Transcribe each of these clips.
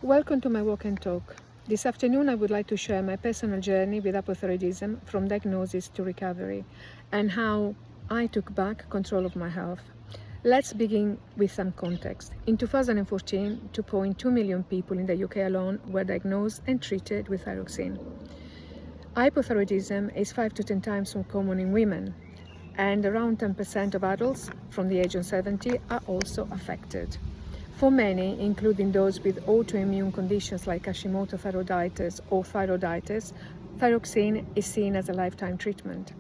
Welcome to my walk and talk. This afternoon I would like to share my personal journey with hypothyroidism from diagnosis to recovery and how I took back control of my health. Let's begin with some context. In 2014, 2.2 million people in the UK alone were diagnosed and treated with thyroxine. Hypothyroidism is 5 to 10 times more common in women, and around 10% of adults from the age of 70 are also affected. For many, including those with autoimmune conditions like Hashimoto thyroiditis or thyroiditis, thyroxine is seen as a lifetime treatment.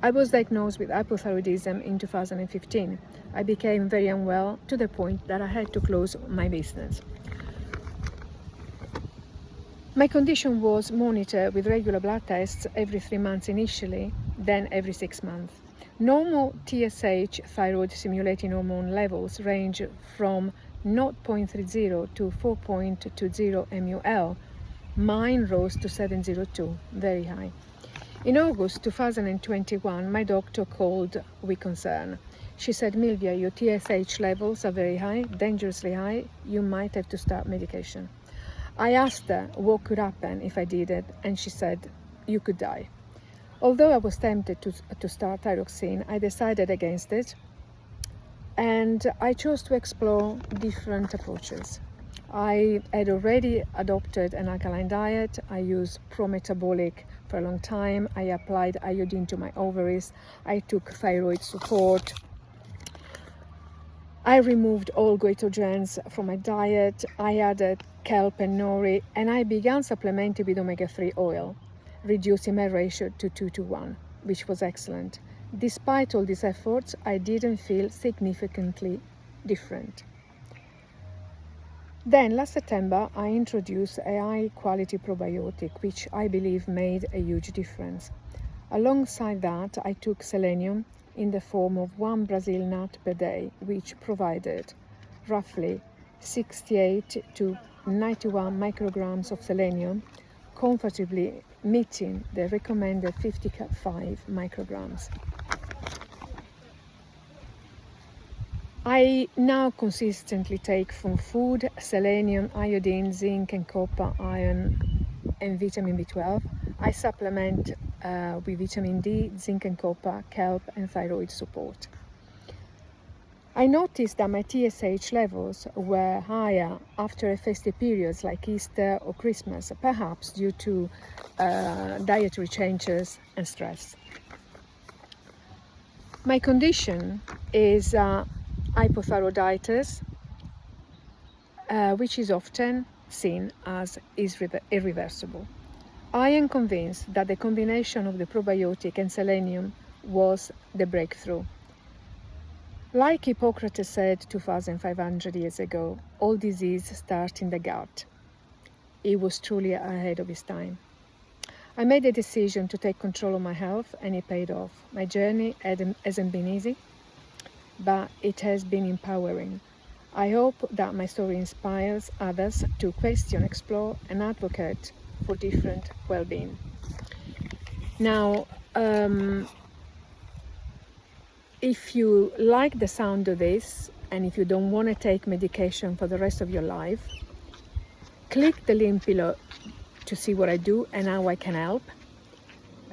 I was diagnosed with hypothyroidism in 2015. I became very unwell to the point that I had to close my business. My condition was monitored with regular blood tests every 3 months initially, then every 6 months. Normal TSH, thyroid stimulating hormone levels, range from 0.30 to 4.20 MUL. Mine rose to 702, very high. In August 2021, my doctor called with concern. She said, "Milvia, your TSH levels are very high, dangerously high. You might have to start medication." I asked her what could happen if I did it, and she said, "You could die." Although I was tempted to start thyroxine, I decided against it, and I chose to explore different approaches. I had already adopted an alkaline diet. I used pro-metabolic for a long time. I applied iodine to my ovaries. I took thyroid support. I removed all goitrogens from my diet. I added kelp and nori, and I began supplementing with omega-3 oil, reducing my ratio to 2:1, which was excellent. Despite all these efforts, I didn't feel significantly different. Then last September, I introduced a high-quality probiotic, which I believe made a huge difference. Alongside that, I took selenium in the form of 1 Brazil nut per day, which provided roughly 68 to 91 micrograms of selenium, comfortably meeting the recommended 55 micrograms. I now consistently take from food selenium, iodine, zinc and copper, iron and vitamin B12. I supplement with vitamin D, zinc and copper, kelp and thyroid support. I noticed that my TSH levels were higher after festive periods like Easter or Christmas, perhaps due to dietary changes and stress. My condition is hypothyroiditis, which is often seen as irreversible. I am convinced that the combination of the probiotic and selenium was the breakthrough. Like Hippocrates said 2,500 years ago, all disease starts in the gut. He was truly ahead of his time. I made a decision to take control of my health, and it paid off. My journey hasn't been easy, but it has been empowering. I hope that my story inspires others to question, explore, and advocate for different well-being. Now, if you like the sound of this, and if you don't want to take medication for the rest of your life, click the link below to see what I do and how I can help,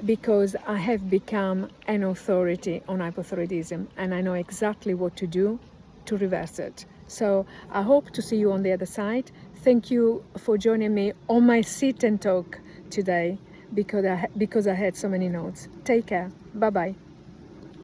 because I have become an authority on hypothyroidism and I know exactly what to do to reverse it. So I hope to see you on the other side. Thank you for joining me on my sit and talk today, because I had so many notes. Take care. Bye-bye.